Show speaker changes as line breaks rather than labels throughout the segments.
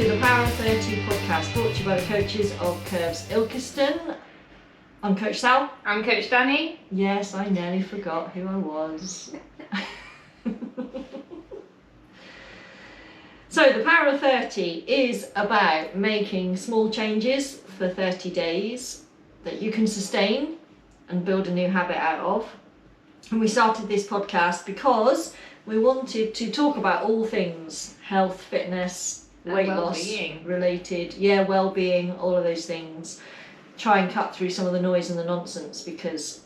to the Power of 30 podcast, brought to you by the Coaches of Curves Ilkeston. I'm Coach Sal.
I'm Coach Danny.
Yes, I nearly forgot who I was. So the Power of 30 is about making small changes for 30 days that you can sustain and build a new habit out of. And we started this podcast because we wanted to talk about all things health, fitness, weight loss related, well-being, all of those things. Try and cut through some of the noise and the nonsense, because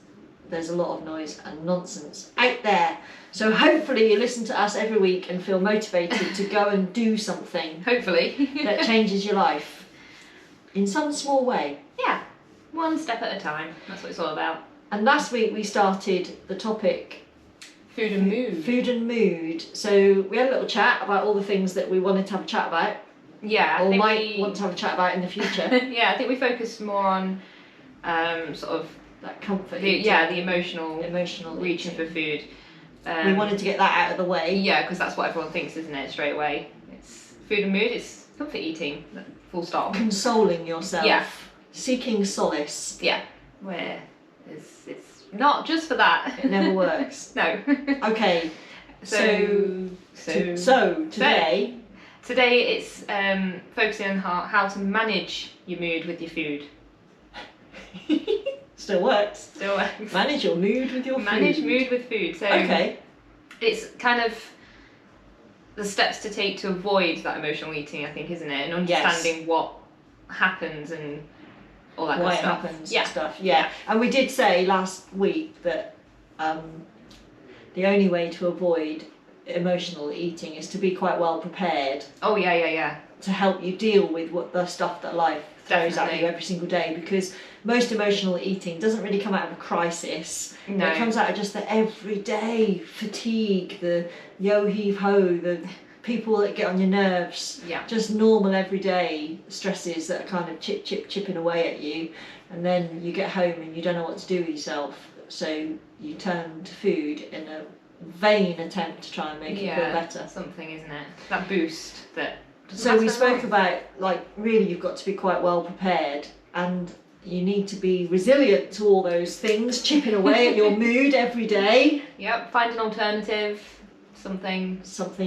there's a lot of noise and nonsense out there. So hopefully you listen to us every week and feel motivated to go and do something
Hopefully.
that changes your life in some small way.
Yeah, one step at a time. That's what it's all about.
And last week we started the topic
Food and mood.
Food and mood. So we had a little chat about all the things that we wanted to have a chat about.
Yeah,
Or might want to have a chat about in the future.
Yeah, I think we focused more on sort of
That comfort.
the emotional reaching
eating.
for food.
We wanted to get that out of the way.
Yeah, because that's what everyone thinks, isn't it? Straight away, it's food and mood. It's comfort eating. Full stop.
Consoling yourself.
Yeah.
Seeking solace.
Yeah, where it's not just for that.
It never works.
No.
Okay. So today.
Today it's focusing on how to manage your mood with your food.
Still works.
Still works.
Manage your mood with your food.
Manage mood with food. So
okay.
It's kind of the steps to take to avoid that emotional eating, I think, isn't it? And understanding what happens and all that
Why
kind of stuff.
happens
Yeah.
and stuff. Yeah. And we did say last week that the only way to avoid emotional eating is to be quite well prepared.
Oh yeah.
To help you deal with what the stuff that life throws at
Definitely.
you every single day, because most emotional eating doesn't really come out of a crisis.
No.
It comes out of just the everyday fatigue, the yo heave ho, the people that get on your nerves.
Yeah.
Just normal everyday stresses that are kind of chipping away at you, and then you get home and you don't know what to do with yourself, so you turn to food in a vain attempt to try and make it feel better.
Something, isn't it? That boost that.
So we spoke about, like, really you've got to be quite well prepared, and you need to be resilient to all those things chipping away at your mood every day.
Yep. Find an alternative. Something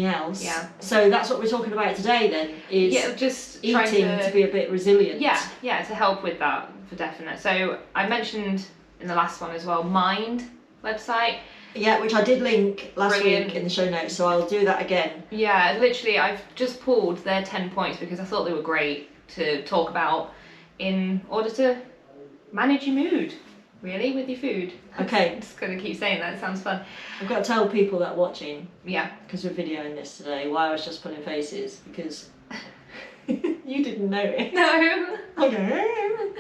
else.
Yeah.
So that's what we're talking about today then, is
just
eating
trying
to be a bit resilient.
Yeah, to help with that, for definite. So I mentioned in the last one as well, Mind website.
Yeah, which I did link last
Brilliant.
week in the show notes, so I'll do that again.
Yeah, literally I've just pulled their 10 points because I thought they were great to talk about in order to manage your mood, really, with your food.
Okay.
I'm just going to keep saying that, it sounds fun.
I've got to tell people that are watching,
Yeah.
because we're videoing this today, why I was just putting faces, because you didn't notice.
No.
Okay.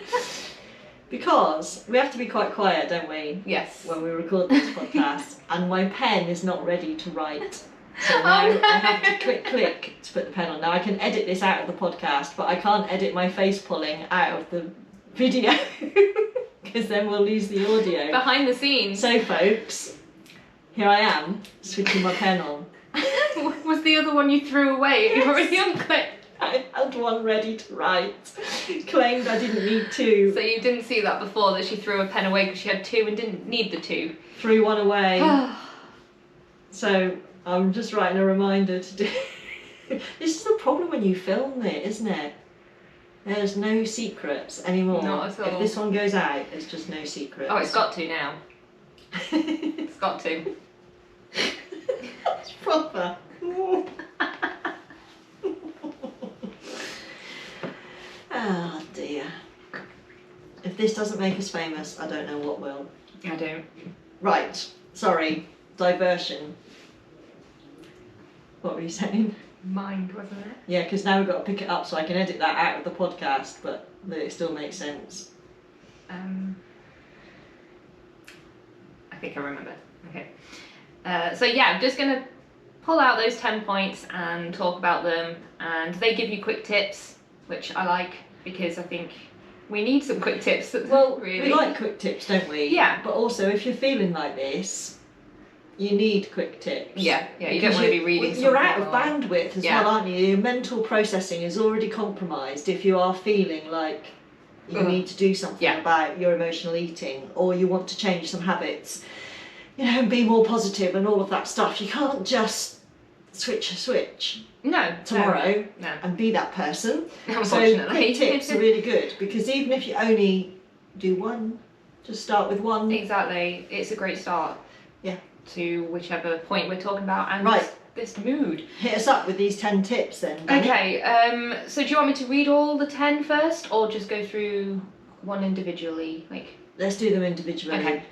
Because we have to be quite quiet, don't we?
Yes.
When we record this podcast, and my pen is not ready to write. So now
Oh, no.
I have to click to put the pen on. Now I can edit this out of the podcast, but I can't edit my face pulling out of the video because then we'll lose the audio.
Behind the scenes.
So folks, here I am switching my pen on.
Was the other one you threw away at your young clip?
I had one ready to write. Claimed I didn't need two.
So you didn't see that before, that she threw a pen away because she had two and didn't need the two.
Threw one away. So I'm just writing a reminder to do. This is the problem when you film it, isn't it? There's no secrets anymore.
Not at all.
If this one goes out, there's just no secrets.
Oh, it's got to now. It's got to.
It's proper. Oh dear. If this doesn't make us famous, I don't know what will.
I don't.
Right, sorry, diversion. What were you saying?
Mind, wasn't it?
Yeah, because now we've got to pick it up so I can edit that out of the podcast, but that it still makes sense.
I think I remember. Okay. So yeah, I'm just going to pull out those 10 points and talk about them, and they give you quick tips, which I like because I think we need some quick tips.
Well,
really.
we like quick tips, don't we?
Yeah.
But also, if you're feeling like this, you need quick tips.
Yeah, you don't want to be reading.
You're out of
or...
bandwidth as well, aren't you? Your mental processing is already compromised if you are feeling like you need to do something about your emotional eating, or you want to change some habits, and be more positive and all of that stuff. You can't just switch a switch tomorrow and be that person.
Unfortunately.
So quick tips are really good, because even if you only do one, just start with one.
Exactly, it's a great start.
Yeah.
To whichever point we're talking about and this mood.
Hit us up with these 10 tips then, Danny.
Okay, so do you want me to read all the 10 first, or just go through one individually?
Let's do them individually.
Okay.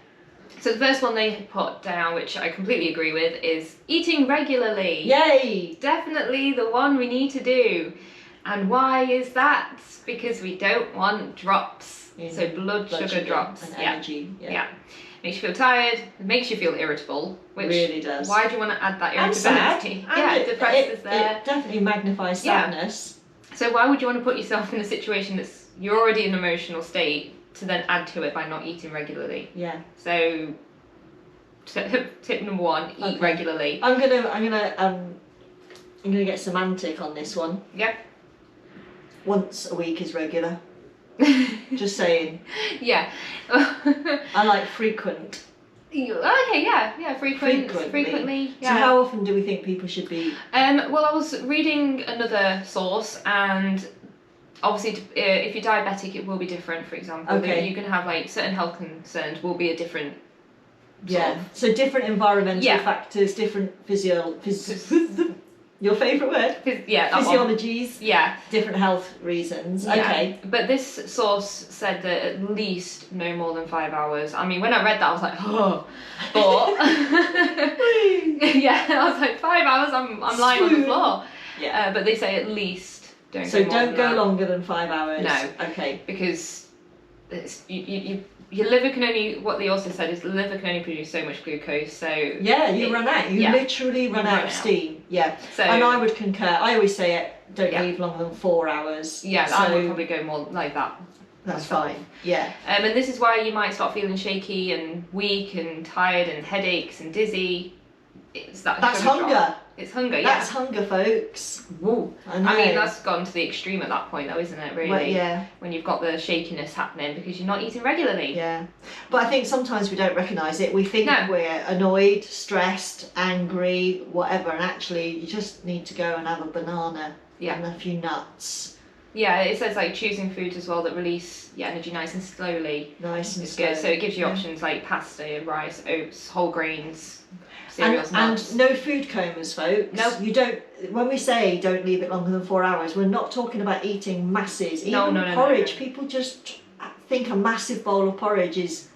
So the first one they put down, which I completely agree with, is eating regularly.
Yay!
Definitely the one we need to do. And why is that? Because we don't want drops. So blood sugar drops.
And energy.
Yeah. Makes you feel tired, it makes you feel irritable, which
really does.
Why do you want to add that irritability?
Depressed
is there.
It definitely magnifies sadness.
So why would you want to put yourself in a situation that's you're already in an emotional state to then add to it by not eating regularly?
Yeah.
So tip number 1, eat regularly.
I'm gonna get semantic on this one.
Yep.
Once a week is regular. Just saying.
Yeah.
I like frequent.
Okay, yeah, frequently. Yeah.
So how often do we think people should be?
Well, I was reading another source, and obviously, if you're diabetic, it will be different. For example, you can have certain health concerns will be a different.
So different environmental factors, different your favourite word? Physiologies.
Yeah.
Different health reasons.
Yeah.
Okay.
But this source said that at least no more than 5 hours. I mean, when I read that, I was like, oh. But I was like, 5 hours. I'm lying on the floor.
Yeah.
But they say at least don't.
So
go
don't go longer than 5 hours.
No.
Okay.
Because it's your liver can only, what they also said is the liver can only produce so much glucose, so...
Yeah, you run out. You literally run out of steam. Yeah. So, and I would concur. I always say don't leave longer than 4 hours.
Yeah, so I would probably go more like that.
That's fine. Yeah.
And this is why you might start feeling shaky and weak and tired and headaches and dizzy. That's
hunger.
Drop. It's hunger,
That's hunger, folks. Whoa, I
mean, that's gone to the extreme at that point, though, isn't it, really?
Well,
when you've got the shakiness happening because you're not eating regularly.
Yeah. But I think sometimes we don't recognise it. We think we're annoyed, stressed, angry, whatever, and actually you just need to go and have a banana and a few nuts.
Yeah, it says choosing foods as well that release your energy nice and slowly.
Nice and slowly.
Good. So it gives you options like pasta, rice, oats, whole grains. Cereals,
and no food comas, folks.
No.
You don't. When we say don't leave it longer than 4 hours, we're not talking about eating masses. Even porridge. No. People just think a massive bowl of porridge is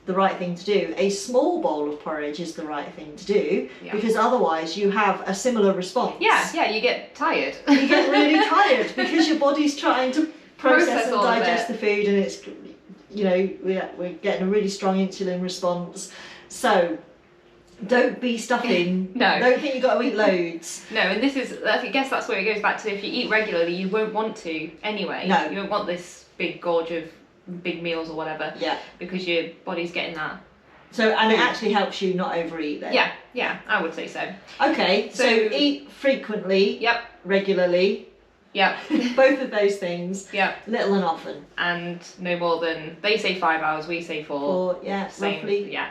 the right thing to do. A small bowl of porridge is the right thing to do because otherwise you have a similar response.
Yeah, you get tired.
You get really tired because your body's trying to process and digest the food, and it's we're getting a really strong insulin response. So. Don't be stuffing.
No.
Don't think you've got to eat loads.
No, and I guess that's where it goes back to if you eat regularly, you won't want to anyway.
No.
You won't want this big gorge of big meals or whatever.
Yeah.
Because your body's getting that.
So, and it actually helps you not overeat then.
Yeah, I would say so.
Okay, so eat frequently.
Yep.
Regularly.
Yep.
Both of those things.
Yep.
Little and often.
And no more than, they say 5 hours, we say 4.
4, roughly.
Yeah.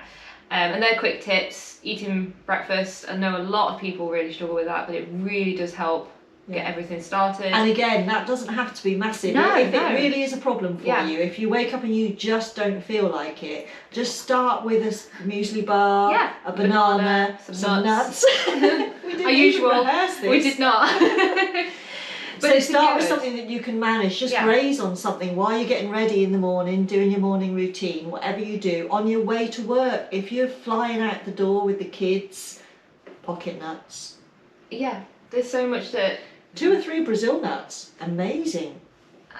And they're quick tips. Eating breakfast, I know a lot of people really struggle with that, but it really does help get everything started.
And again, that doesn't have to be massive. If it really is a problem for you, if you wake up and you just don't feel like it, just start with a muesli bar, a banana, some nuts. We didn't even rehearse this.
We did not.
So start with something that you can manage. Just graze on something while you're getting ready in the morning, doing your morning routine, whatever you do, on your way to work. If you're flying out the door with the kids, pocket nuts.
Yeah, there's so much that...
2 or 3 Brazil nuts. Amazing.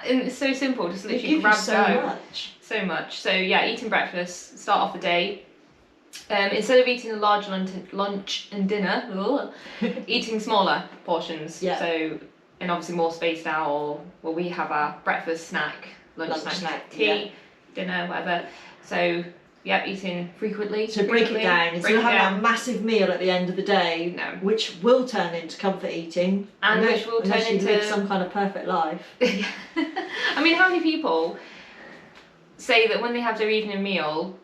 And it's so simple, just literally grab so much. So yeah, eating breakfast, start off the day. Instead of eating a large lunch and dinner, eating smaller portions.
Yeah.
So... and obviously more spaced out, or we have our breakfast, snack, lunch snack, tea, dinner, whatever. So Yep, eating frequently.
So break it down. Instead of having that massive meal at the end of the day, which will turn into comfort eating,
and which will turn into
live some kind of perfect life.
I mean, how many people say that when they have their evening meal,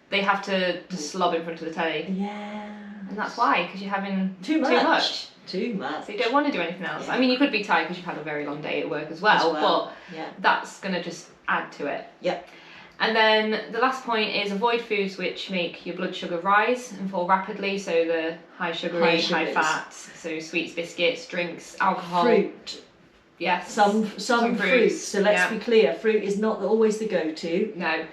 they have to just slob in front of the telly?
Yeah.
And that's why, because you're having
too much. So you don't
want to do anything else. I mean, you could be tired because you've had a very long day at work as well. But that's going to just add to it.
Yep.
And then the last point is avoid foods which make your blood sugar rise and fall rapidly. So the high sugary, high fat, so sweets, biscuits, drinks, alcohol.
Fruit.
Yes.
Some fruits. So let's be clear, fruit is not always the go-to.
No.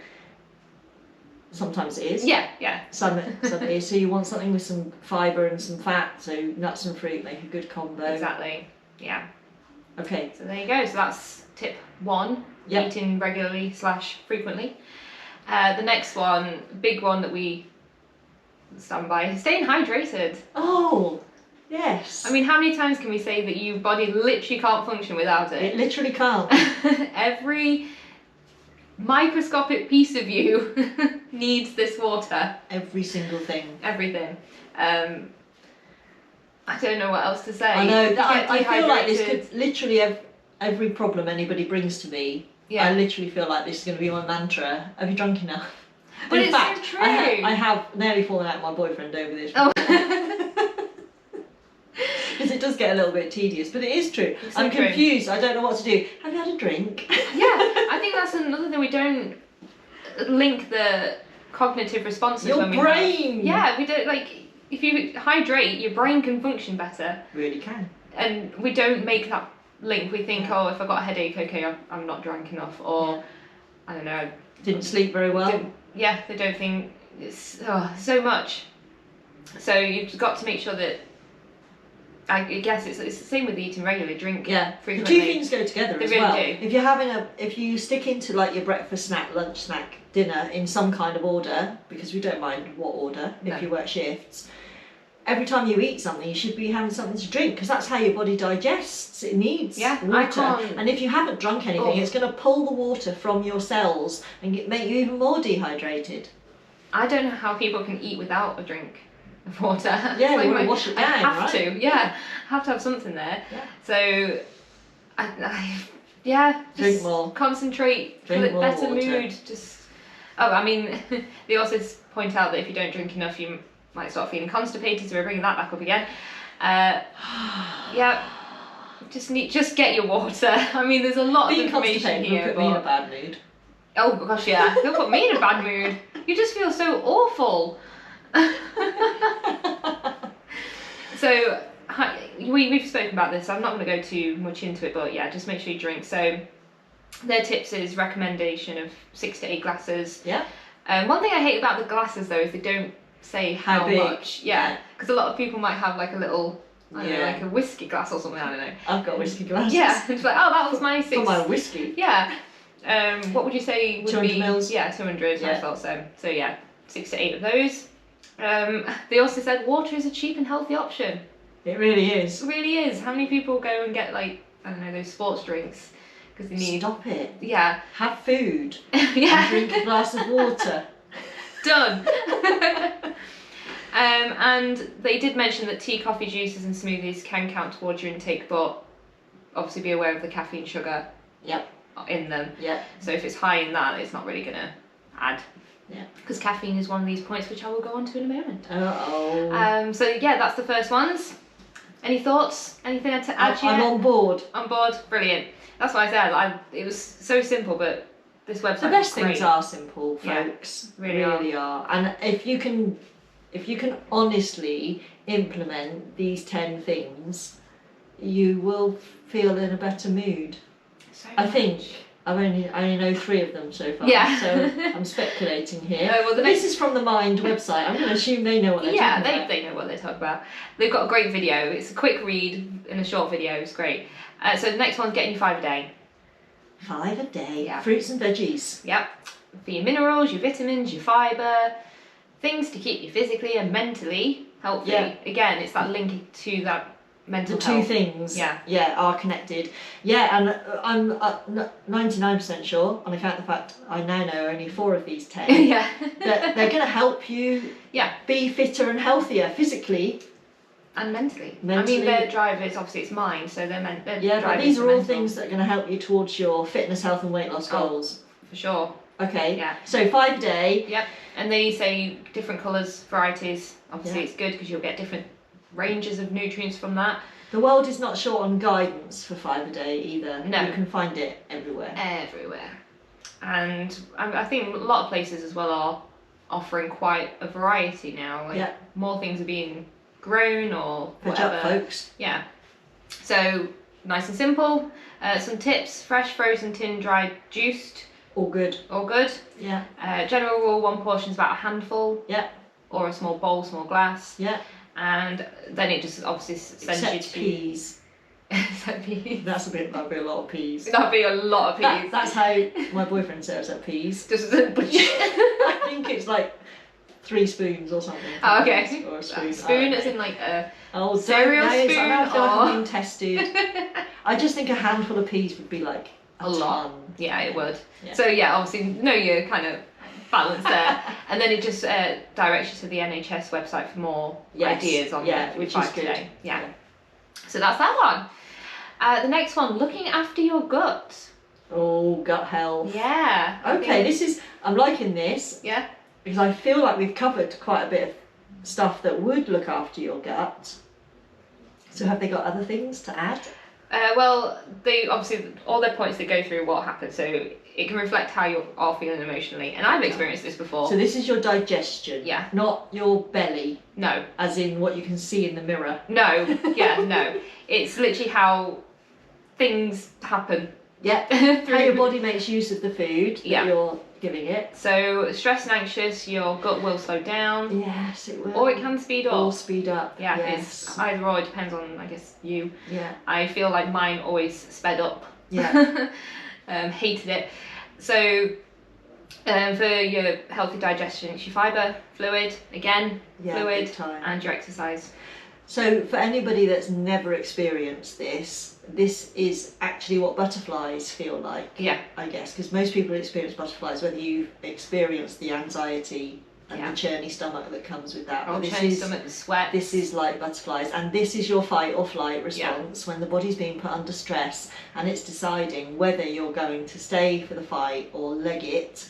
Sometimes it is.
Yeah.
Some it is. So you want something with some fibre and some fat. So nuts and fruit make a good combo.
Exactly. Yeah.
Okay.
So there you go. So that's tip 1.
Yep.
Eating regularly / frequently. The next one, big one that we stand by, staying hydrated.
Oh, yes.
I mean, how many times can we say that your body literally can't function without it?
It literally can't.
Every microscopic piece of you needs this water.
Every single thing.
Everything. I don't know what else to say.
I know. I feel like this could literally every problem anybody brings to me. Yeah. I literally feel like this is going to be my mantra. Have you drunk enough?
But in fact, so true.
I have nearly fallen out with my boyfriend over this.
Oh.
Because it does get a little bit tedious, but it is true. I'm confused. I don't know what to do. Have you had a drink?
Yeah, I think that's another thing. We don't link the cognitive responses when we
brain.
Yeah, we don't if you hydrate, your brain can function better.
Really can.
And we don't make that link. We think, oh, if I got a headache, okay, I'm not drank enough, or I don't know,
didn't sleep very well.
They don't think it's so much. So you've got to make sure that. I guess it's the same with eating regularly. Drink frequently.
The two things go together as well.
Really do.
If you stick into like your breakfast snack, lunch snack, dinner in some kind of order, because we don't mind what order if you work shifts. Every time you eat something, you should be having something to drink, because that's how your body digests. It needs water. And if you haven't drunk anything, it's going to pull the water from your cells and make you even more dehydrated.
I don't know how people can eat without a drink of water.
Yeah, we want to wash it down,
I have
right?
to, I have to have something there.
Yeah.
So, just
drink more.
Concentrate,
drink more
better
water.
mood. I mean, they also point out that if you don't drink enough, you might start feeling constipated. So we're bringing that back up again. Just get your water. I mean, there's a lot of information here.
Will put me in a bad mood.
Oh gosh, yeah, they'll put me in a bad mood. You just feel so awful. So we've spoken about this, so I'm not going to go too much into it, but just make sure you drink. So their tips is recommendation of 6 to 8 glasses.
Yeah.
One thing I hate about the glasses though is they don't say how much. Yeah, because a lot of people might have like a little, I don't know, like a whiskey glass or something. I don't know.
I've got whiskey glasses.
Yeah, it's like, oh, that was my 6.
For my whiskey.
Yeah. What would you say would
200 mils?
Yeah, 200. I thought so. So 6 to 8 of those. They also said water is a cheap and healthy option.
It really is.
It really is. How many people go and get like, I don't know, those sports drinks because they need.
Stop it.
Yeah.
Have food.
Yeah.
And drink a glass of water.
Done. And they did mention that tea, coffee, juices, and smoothies can count towards your intake, but obviously be aware of the caffeine sugar.
Yep.
In them.
Yeah.
So if it's high in that, it's not really gonna add.
Yeah. Because
caffeine is one of these points which I will go on to in a moment.
Uh-oh.
So that's the first ones. Any thoughts? Anything to add here?
I'm on board.
On board? Brilliant. That's what I said. It was so simple, but this website
The best
is great.
things are simple, folks.
Yeah, really
are. And if you can honestly implement these 10 things, you will feel in a better mood. I think. I only know 3 of them so far, so I'm speculating here. This is from the Mind website. I'm going to assume they know what they're talking about. Yeah,
they know what they're talking about. They've got a great video. It's a quick read in a short video. It's great. So the next one's getting you 5 a day.
5 a day?
Yeah.
Fruits and veggies.
Yep. For your minerals, your vitamins, your fibre, things to keep you physically and mentally healthy. Yeah. Again, it's that link to that mental
the two
health.
things
Yeah.
are connected. Yeah, and I'm 99% sure, on account of the fact I now know only 4 of these 10,
Yeah.
that they're going to help you be fitter and healthier physically.
And mentally. I
Mentally.
mean, their drive is obviously it's mind, so their
Yeah,
drive
but these
is
are all
mental.
things that are going to help you towards your fitness, health and weight loss goals.
For sure.
Okay.
Yeah.
So 5 a day.
Yep. And they say different colours, varieties. Obviously,
Yeah.
it's good because you'll get different ranges of nutrients from that.
The world is not short on guidance for 5 a day either.
No.
You can find it everywhere.
Everywhere. And I think a lot of places as well are offering quite a variety now. Like more things are being grown or whatever.
Up, folks.
Yeah. So nice and simple. Some tips: fresh, frozen, tin, dried, juiced.
All good.
All good.
Yeah.
General rule: 1 portion is about a handful.
Yeah.
Or a small bowl, small glass.
Yeah.
And then it just obviously sends you to
peas.
Except peas.
That'd be a lot of peas.
That'd be a lot of peas.
That's how my boyfriend serves up peas.
Just
I think it's like 3 spoons or something.
Oh, okay.
Or a spoon.
Spoon as in like a
cereal
spoon.
I feel like I'm being tested. I just think a handful of peas would be like a
lot.
ton.
Yeah, it would.
Yeah.
So yeah, obviously know your kind of balance there, and then it just directs you to the NHS website for more ideas on
which is good.
Today. Yeah. So that's that one. The next one, looking after your gut.
Oh, gut health.
Yeah.
Okay, I'm liking this.
Yeah.
Because I feel like we've covered quite a bit of stuff that would look after your gut. So have they got other things to add?
Well, they obviously all their points that go through what happened, so it can reflect how you are feeling emotionally. And I've experienced this before.
So this is your digestion.
Yeah.
Not your belly.
No.
As in what you can see in the mirror.
No. Yeah. No. It's literally how things happen.
Yeah. How your body makes use of the food that you're giving it.
So stressed and anxious, your gut will slow down.
Yes, it will.
Or it can speed up.
Or speed up.
Yeah,
yes.
It's either or. It depends on, I guess, you.
Yeah.
I feel like mine always sped up.
Yeah.
Hated it. So for your healthy digestion, it's your fibre, fluid, again, fluid,
big time.
And your exercise.
So for anybody that's never experienced this is actually what butterflies feel like.
Yeah.
I guess, because most people experience butterflies, whether you've experienced the anxiety and the churny stomach that comes with that.
Oh, churny stomach, the sweat.
This is like butterflies, and this is your fight or flight response when the body's being put under stress and it's deciding whether you're going to stay for the fight or leg it.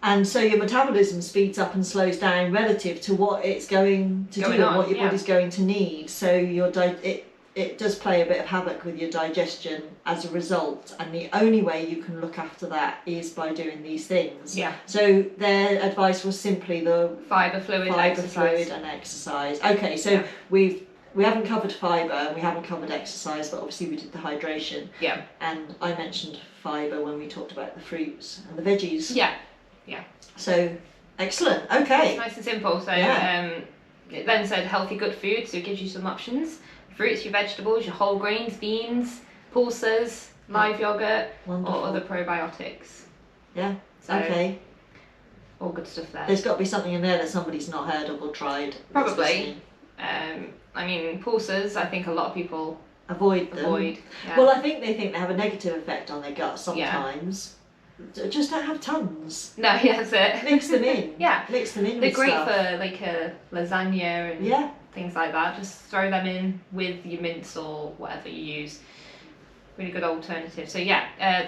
And so your metabolism speeds up and slows down relative to what it's going to do and what your body's going to need. So it does play a bit of havoc with your digestion as a result, and the only way you can look after that is by doing these things.
Yeah.
So their advice was simply the
fibre, fluid, exercise.
And exercise. Okay, so we haven't covered fibre and we haven't covered exercise, but obviously we did the hydration.
Yeah.
And I mentioned fibre when we talked about the fruits and the veggies.
Yeah. Yeah.
So excellent. Okay.
It's nice and simple. So it then said healthy gut food, so it gives you some options. Fruits, your vegetables, your whole grains, beans, pulses, live yogurt,
Wonderful.
or other probiotics.
Yeah.
So,
okay.
All good stuff there.
There's got to be something in there that somebody's not heard of or tried.
Probably. I mean, pulses, I think a lot of people
avoid them.
Yeah.
Well, I think they have a negative effect on their gut sometimes. Just don't have tons.
No, yeah, that's it.
Mix them in.
Yeah.
Mix them in.
They're
with
great
stuff.
for like a lasagna and things like that. Just throw them in with your mince or whatever you use. Really good alternative. So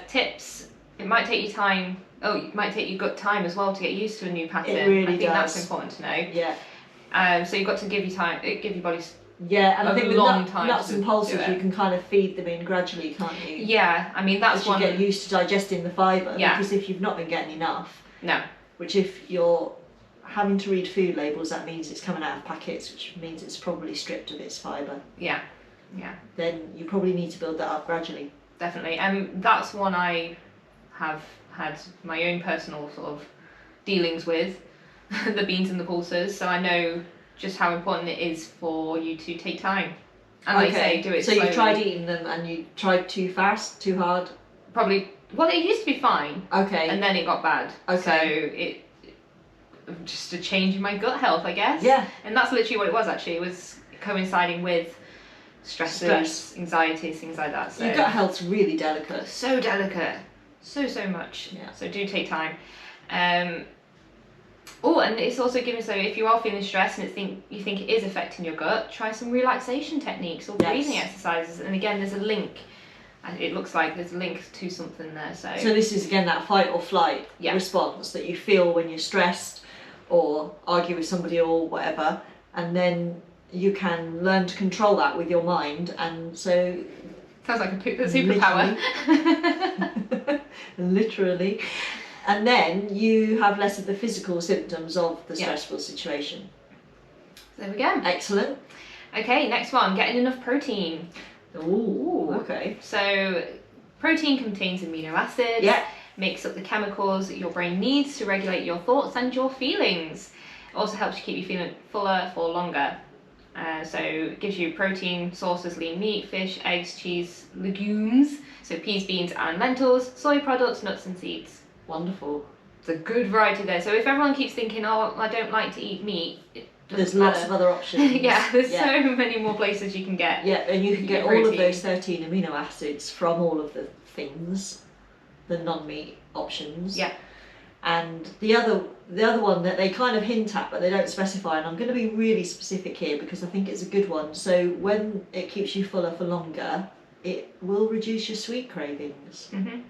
tips. It might take you time. Oh, it might take you gut time as well to get used to a new pattern.
It really
I think
does.
that's important to know.
Yeah.
So you've got to give you time. Give your body.
Yeah, and I think with nuts and pulses,
you
can kind of feed them in gradually, can't you?
Yeah, I mean that's one.
You get used to digesting the fibre.
Yeah.
Because if you've not been getting enough.
No.
Which if you're having to read food labels, that means it's coming out of packets, which means it's probably stripped of its fibre.
Yeah. Yeah.
Then you probably need to build that up gradually.
Definitely, and that's one I have had my own personal sort of dealings with, the beans and the pulses. So I know just how important it is for you to take time. And like I say, do it slowly.
So you tried eating them and you tried too fast, too hard?
Probably. Well, it used to be fine.
Okay.
And then it got bad.
Okay.
So just a change in my gut health, I guess.
Yeah.
And that's literally what it was actually. It was coinciding with stresses, anxieties, things like that. So
your gut health's really delicate.
so delicate, so much.
Yeah.
So do take time. And it's also giving, so if you are feeling stressed and you think it is affecting your gut, try some relaxation techniques or breathing exercises. And again, there's a link. It looks like there's a link to something there. So
this is again that fight or flight response that you feel when you're stressed or argue with somebody or whatever, and then you can learn to control that with your mind. And so
sounds like a superpower.
Literally. And then you have less of the physical symptoms of the stressful situation.
There we go.
Excellent.
Okay, next one, getting enough protein.
Ooh, okay.
So protein contains amino acids, makes up the chemicals that your brain needs to regulate your thoughts and your feelings. It also helps you keep you feeling fuller for longer. So it gives you protein sources, lean meat, fish, eggs, cheese, legumes, so peas, beans and lentils, soy products, nuts and seeds.
Wonderful.
It's a good variety there. So if everyone keeps thinking, oh, I don't like to eat meat,
there's lots of other options.
There's so many more places you can get.
Yeah, and you can get all of those 13 amino acids from all of the things, the non-meat options.
Yeah.
And the other one that they kind of hint at but they don't specify, and I'm going to be really specific here because I think it's a good one. So when it keeps you fuller for longer, it will reduce your sweet cravings.
Mm-hmm.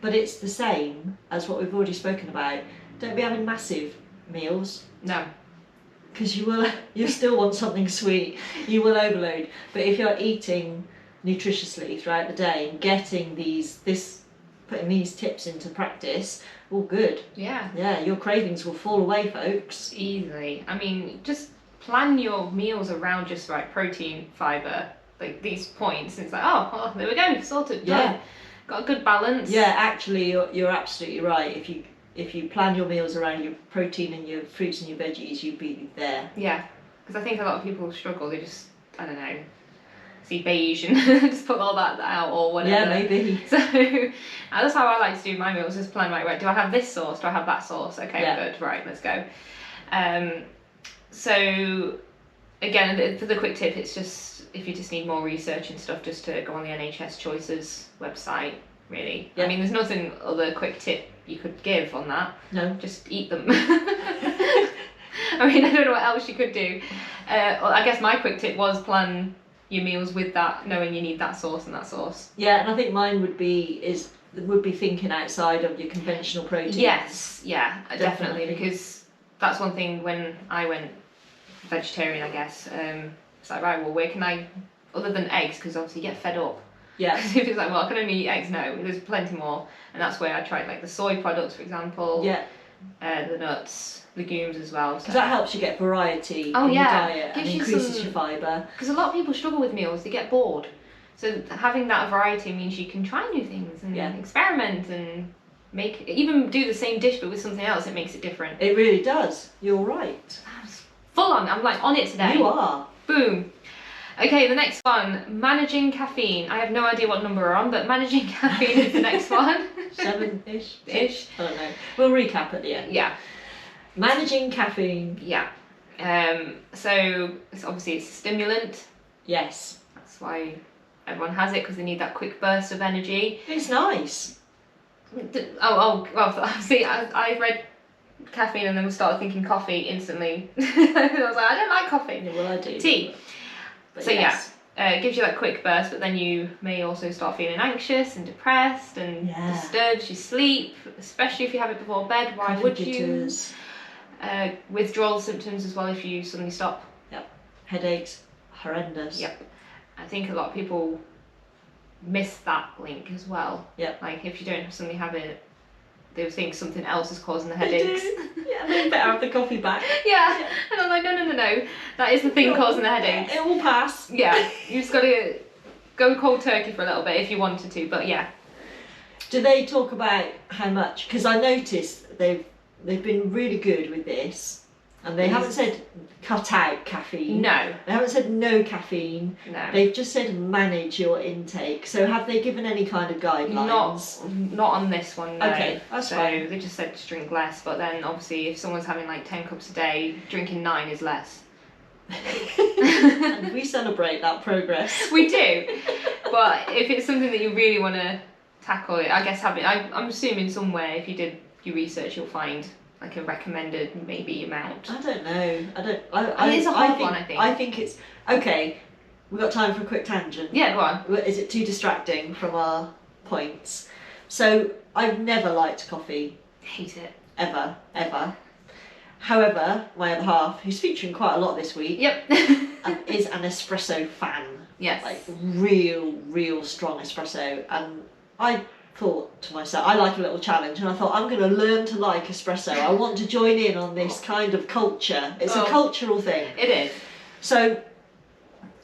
But it's the same as what we've already spoken about. Don't be having massive meals.
No.
Because you still want something sweet. You will overload. But if you're eating nutritiously throughout the day and getting putting these tips into practice, all good.
Yeah.
Yeah, your cravings will fall away, folks.
Easily. I mean, just plan your meals around just right protein, fibre, like these points. And it's like, oh, well, there we go, sorted, done. Got a good balance.
Yeah, actually, you're absolutely right. If you plan your meals around your protein and your fruits and your veggies, you'd be there.
Yeah, because I think a lot of people struggle. They just, I don't know, see beige and just put all that out or whatever.
Yeah, maybe.
So that's how I like to do my meals. Just plan right. Do I have this sauce? Do I have that sauce? Okay, good. Right, let's go. So again, for the quick tip, it's just if you just need more research and stuff, just to go on the NHS Choices website. Really, I mean, there's nothing other quick tip you could give on that.
No,
just eat them. I mean, I don't know what else you could do. I guess my quick tip was plan your meals with that, knowing you need that sauce and that sauce.
Yeah, and I think mine would be thinking outside of your conventional proteins.
Yes, yeah, definitely, because that's one thing when I went vegetarian, I guess. It's like, right, well, where can I, other than eggs, because obviously you get fed up.
Yeah.
If it's like, well, I can only eat eggs, no, there's plenty more. And that's where I tried like the soy products, for example.
Yeah.
The nuts, legumes as well.
Because that helps you get variety in your diet and increases your fibre.
Because a lot of people struggle with meals, they get bored. So having that variety means you can try new things and experiment and even do the same dish but with something else. It makes it different.
It really does. You're right.
Full on. I'm like on it today.
You are.
Boom. Okay, the next one, managing caffeine. I have no idea what number we're on, but managing caffeine is the next one.
7-ish?
Ish.
I don't know. We'll recap at the end.
Yeah.
Managing caffeine.
Yeah. So obviously it's a stimulant.
Yes.
That's why everyone has it, because they need that quick burst of energy.
It's nice.
Well, see, I read caffeine and then started thinking coffee instantly. I was like, I don't like coffee.
Yeah, well, I do.
Tea.
But
so it gives you that quick burst, but then you may also start feeling anxious and depressed and disturbs your sleep, especially if you have it before bed. Why
Coffee
would
jitters.
you? Withdrawal symptoms as well if you suddenly stop.
Yep. Headaches. Horrendous.
Yep. I think a lot of people miss that link as well.
Yep.
Like if you don't suddenly have it, they think something else is causing the headaches.
Yeah, they better have the coffee back.
Yeah. And I'm like, no. That is the thing causing the headaches.
It will pass.
Yeah. You just got to go cold turkey for a little bit if you wanted to, but yeah.
Do they talk about how much? Because I noticed they've been really good with this, and they haven't said cut out caffeine.
No.
They haven't said no caffeine.
No.
They've just said manage your intake. So have they given any kind of guidelines?
Not on this one, no.
Okay, that's fine.
So they just said to drink less, but then obviously if someone's having like 10 cups a day, drinking 9 is less.
And we celebrate that progress.
We do. But if it's something that you really want to tackle, I guess I'm assuming somewhere if you did your research you'll find like a recommended maybe amount.
I don't know.
It's a hard one, I think.
I think it's okay. We've got time for a quick tangent.
Yeah, go on.
Is it too distracting from our points? So I've never liked coffee.
Hate it.
Ever. However, my other half, who's featuring quite a lot this week,
Yep.
is an espresso fan.
Yes.
Like real strong espresso. And I thought to myself, I like a little challenge, and I thought I'm going to learn to like espresso. I want to join in on this kind of culture. It's a cultural thing.
It is.
So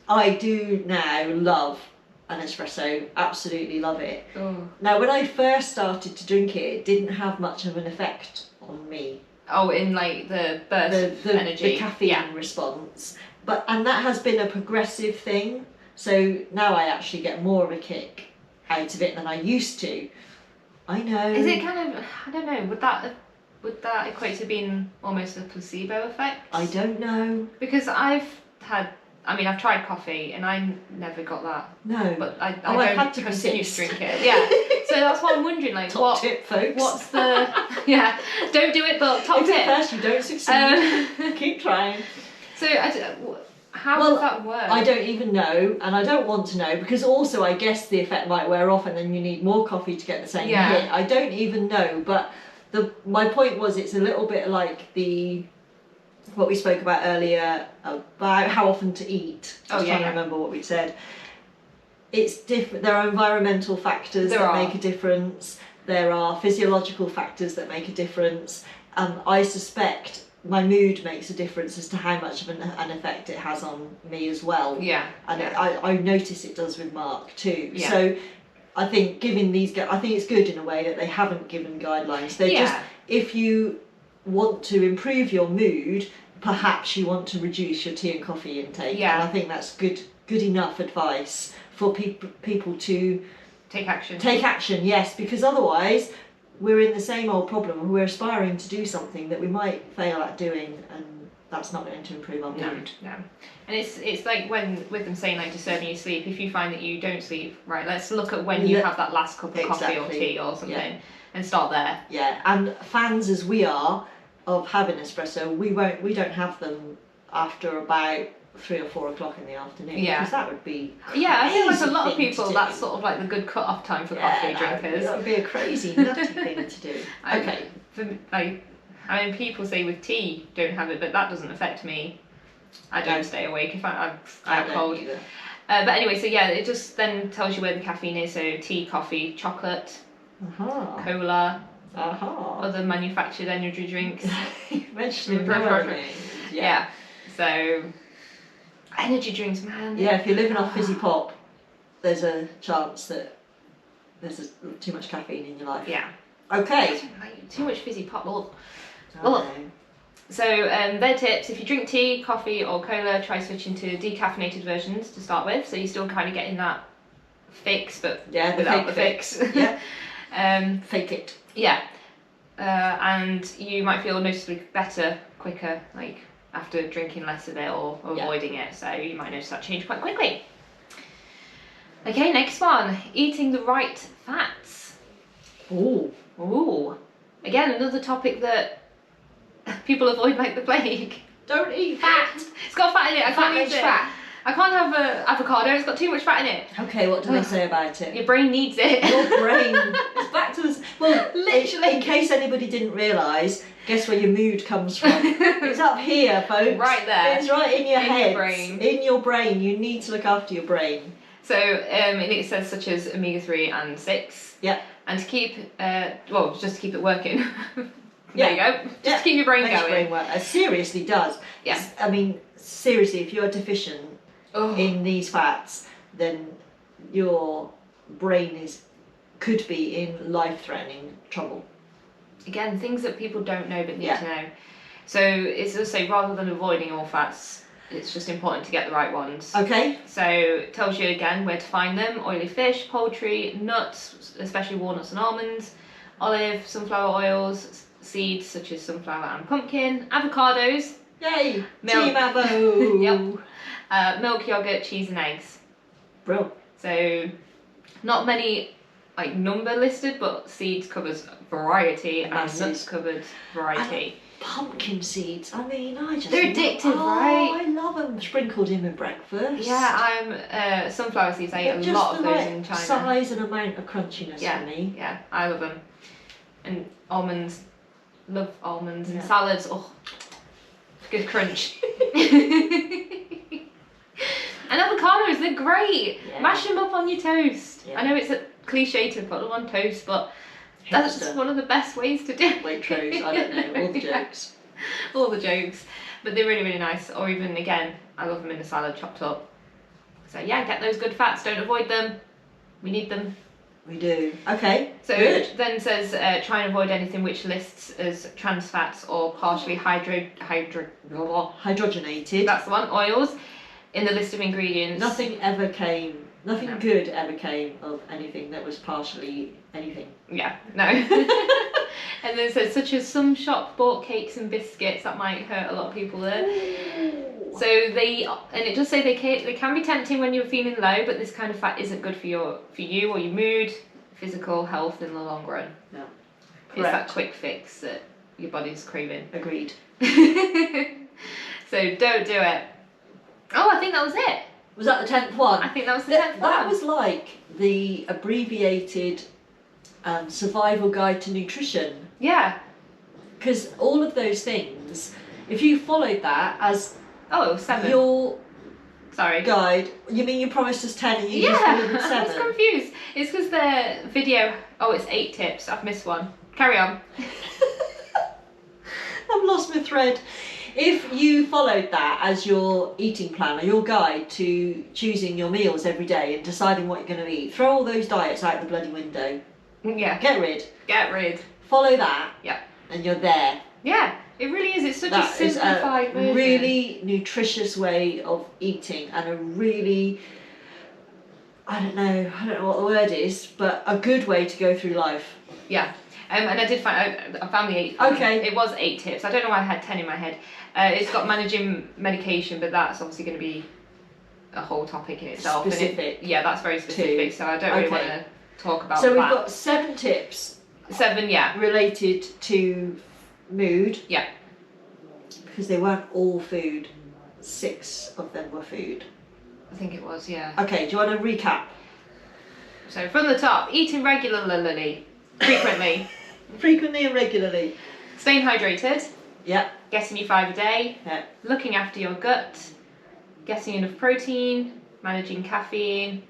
I do now love an espresso, absolutely love it.
Oh.
Now, when I first started to drink it, it didn't have much of an effect on me.
Oh, in like the burst of energy.
The caffeine response. And that has been a progressive thing. So now I actually get more of a kick out of it than I used to. I know.
Is it kind of, I don't know, would that equate to being almost a placebo effect?
I don't know.
Because I've tried coffee and I never got that.
No.
But I
I've
don't
had to
continue to
persist.
drink it. Yeah. So that's what I'm wondering, like,
Top tip, folks.
what's the, yeah, don't do it, but top
if
tip.
at first you don't succeed, keep trying.
So how does that work?
I don't even know, and I don't want to know, because also I guess the effect might wear off and then you need more coffee to get the same hit. I don't even know, but my point was it's a little bit like what we spoke about earlier about how often to eat. Trying to remember what we said. It's different. There are environmental factors that make a difference. There are physiological factors that make a difference. I suspect my mood makes a difference as to how much of an effect it has on me as well.
Yeah.
And I notice it does with Mark too.
Yeah.
So I think I think it's good in a way that they haven't given guidelines. They're just, if you want to improve your mood, perhaps you want to reduce your tea and coffee intake.
Yeah.
And I think that's good enough advice for people to
take action.
Take action, yes, because otherwise we're in the same old problem. We're aspiring to do something that we might fail at doing, and that's not going to improve our mood.
No. And it's like when with them saying like disturbing your sleep, if you find that you don't sleep, right, let's look at when you have that last cup of coffee or tea or something and start there. Yeah,
and fans as we are of having espresso, we don't have them after about 3 or 4 o'clock in the afternoon, because that would be
I feel like a lot of people that's sort of like the good cut-off time for coffee drinkers.
That would be a crazy nutty thing to do. Okay.
People say with tea don't have it, but that doesn't affect me. I don't stay awake if I'm out cold. But anyway, so it just then tells you where the caffeine is. So tea, coffee, chocolate, cola, other manufactured energy drinks.
Mentioning
So energy drinks, man.
Yeah, if you're living off fizzy pop, there's a chance that there's too much caffeine in your life.
Yeah.
Okay.
Too much fizzy pop. So their tips: if you drink tea, coffee, or cola, try switching to decaffeinated versions to start with. So you're still kind of getting that fix, but without the fix.
Yeah. Fake it.
Yeah. And you might feel noticeably better, quicker, like after drinking less of it or avoiding it. So you might notice that change quite quickly. Okay, next one: eating the right fats. Ooh. Again, another topic that people avoid like the plague.
Don't eat fat.
It's got fat in it. I can't eat it.
Fat.
I can't have avocado. It's got too much fat in it.
Okay, what do they say about it?
Your brain needs it.
Your brain. It's back to this. Well, literally. In case anybody didn't realise, guess where your mood comes from? It's up here, folks.
Right there.
It's right in your head.
Your brain.
In your brain. You need to look after your brain.
So it says such as omega-3 and 6.
Yeah.
And to keep, just to keep it working. There you go. Just to keep your brain going.
Your brain work. It seriously does.
Yeah.
I mean, seriously, if you're deficient in these fats, then your brain could be in life-threatening trouble.
Again, things that people don't know but need to know. So it's also, rather than avoiding all fats, it's just important to get the right ones.
Okay.
So it tells you again where to find them: oily fish, poultry, nuts, especially walnuts and almonds, olive, sunflower oils, seeds such as sunflower and pumpkin, avocados,
Yay!
Milk.
Team Avo!
Yep. Milk, yogurt, cheese and eggs.
Bro.
So not many like number listed, but seeds covers variety and nuts covered variety.
Pumpkin seeds, I mean,
they're addictive, right?
I love them sprinkled in with breakfast.
Yeah, I'm sunflower seeds. I eat a lot of those in China.
Size and amount of crunchiness for me.
Yeah, I love them. And almonds, love almonds and salads. Oh, good crunch. And avocados, they're great. Yeah. Mash them up on your toast. Yeah. I know it's a cliche to put them on toast, but that's one of the best ways to do it.
Waitrose, I don't know, all the jokes.
All the jokes. But they're really, really nice. Or even, again, I love them in a salad chopped up. So yeah, get those good fats, don't avoid them. We need them.
We do. Okay,
so
good.
Then says try and avoid anything which lists as trans fats or partially
hydrogenated.
That's the one, oils, in the list of ingredients.
Nothing good ever came of anything that was partially anything.
Yeah, no. And then it says, such as some shop bought cakes and biscuits, that might hurt a lot of people there. Ooh. So and it does say they can be tempting when you're feeling low, but this kind of fat isn't good for you or your mood, physical health in the long run.
Yeah.
It's that quick fix that your body's craving.
Agreed.
So don't do it. Oh, I think that was it.
Was that the 10th one?
I think that was the 10th one.
That was like the abbreviated survival guide to nutrition.
Yeah.
Because all of those things, if you followed that as
it was 7.
Your
guide,
you mean you promised us 10 and you just delivered 7?
I was confused. It's because the video, it's 8 tips. I've missed one. Carry on.
I've lost my thread. If you followed that as your eating plan or your guide to choosing your meals every day and deciding what you're going to eat, throw all those diets out the bloody window.
Yeah.
Get rid. Follow that.
Yeah.
And you're there.
Yeah, it really is. It's such a simplified version.
Really nutritious way of eating and a really, I don't know what the word is, but a good way to go through life.
Yeah. And I did find, I found the 8th.
Okay.
It was 8 tips. I don't know why I had 10 in my head. It's got managing medication, but that's obviously going to be a whole topic in itself.
Specific.
That's very specific, so I don't really want to talk about that.
So we've got 7 tips.
7, yeah.
Related to mood.
Yeah.
Because they weren't all food. 6 of them were food.
I think it was, yeah.
Okay, do you want to recap?
So from the top, eating regularly. Frequently.
Frequently and regularly.
Staying hydrated.
Yeah.
Getting your 5 a day.
Yeah.
Looking after your gut. Getting enough protein. Managing caffeine.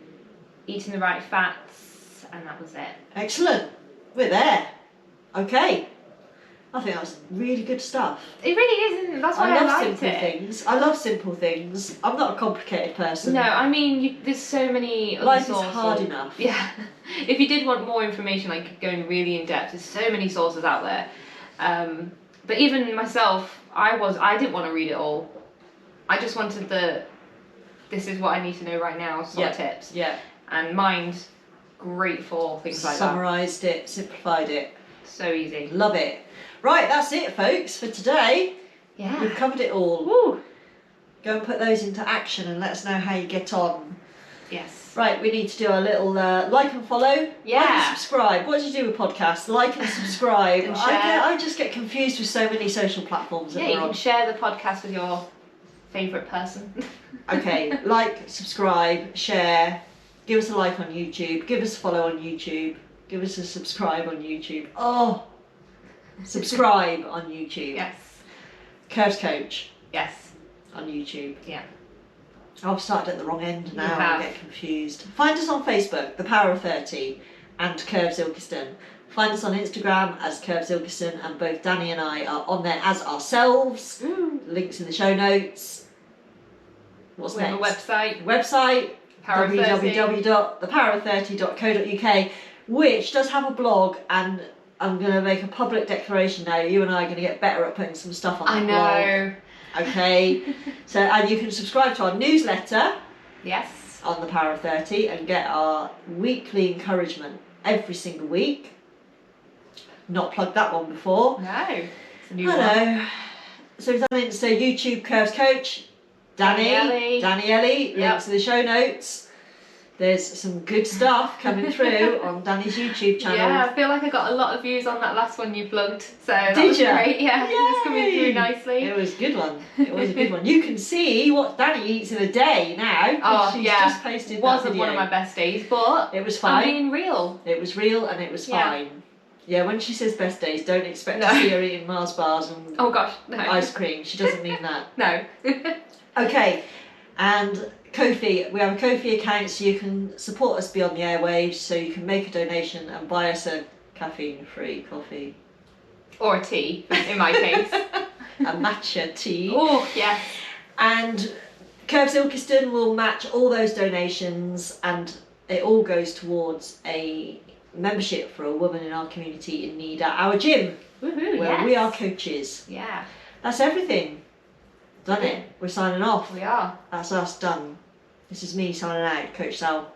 Eating the right fats. And that was it.
Excellent. We're there. Okay. I think that was really good stuff.
It really isn't. That's why I liked it.
Things. I love simple things. I'm not a complicated person.
No, I mean, there's so many other
life
sources.
Is hard enough.
Yeah. If you did want more information, like going really in depth, there's so many sources out there. But even myself, I didn't want to read it all. I just wanted this is what I need to know right now sort of tips.
Yeah.
And mine's great for things like that.
Summarised it, simplified it.
So easy.
Love it. Right, that's it, folks, for today.
Yeah.
We've covered it all.
Woo.
Go and put those into action and let us know how you get on.
Yes.
Right, we need to do a little like and follow.
Yeah.
Like and subscribe. What do you do with podcasts? Like and subscribe.
And share.
I just get confused with so many social platforms that
you
we're on.
can share the podcast with your favourite person.
Okay, like, subscribe, share. Give us a like on YouTube. Give us a follow on YouTube. Give us a subscribe on YouTube. Oh, subscribe on YouTube.
Yes.
Curves Coach.
Yes.
On YouTube.
Yeah.
I've started at the wrong end now.
You have.
I get confused. Find us on Facebook, The Power of 30, and Curves Ilkeston. Find us on Instagram as Curves Ilkeston, and both Danny and I are on there as ourselves.
Ooh.
Links in the show notes. What's next?
We have a website.
www.thepowerof30.co.uk, which does have a blog, and I'm going to make a public declaration now. You and I are going to get better at putting some stuff on that blog.
I know.
Okay. So, and you can subscribe to our newsletter.
Yes.
On The Power of 30 and get our weekly encouragement every single week. Not plugged that one before.
No. It's a new
one. So we've done Insta, YouTube, Curves Coach, Danny Ellie, links to the show notes. There's some good stuff coming through on Danny's YouTube channel.
Yeah, I feel like I got a lot of views on that last one you plugged. So that
Did
was
you?
great. Yeah,
Yay!
it's coming through nicely.
It was a good one. It was a good one. You can see what Danny eats in a day now.
Oh,
She's
yeah.
just posted
It
that
wasn't
video.
one of my best days, but
It was fine.
I mean, real.
It was real and it was
Yeah.
fine. Yeah, when she says best days, don't expect
No.
to see her eating Mars bars and
Oh gosh, no.
ice cream. She doesn't mean that.
No.
Okay, and Kofi, we have a Kofi account so you can support us beyond the airwaves, so you can make a donation and buy us a caffeine-free coffee.
Or a tea, in my case.
A matcha tea.
Oh, yes.
And Curves Ilkeston will match all those donations, and it all goes towards a membership for a woman in our community in need at our gym,
Woohoo,
where
yes.
we are coaches.
Yeah,
That's everything. Done it. We're signing off.
we are.
That's us done. This is me signing out, Coach Sal.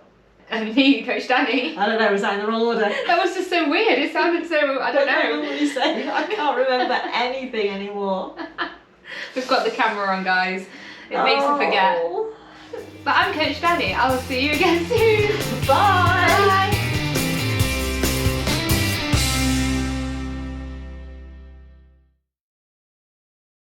And me, Coach Danny.
I don't know, was that in the wrong order?
That was just so weird. It sounded so, I don't know.
What you say? I can't remember anything anymore.
We've got the camera on, guys. It makes me forget.
Oh.
But I'm Coach Danny. I will see you again soon.
Bye.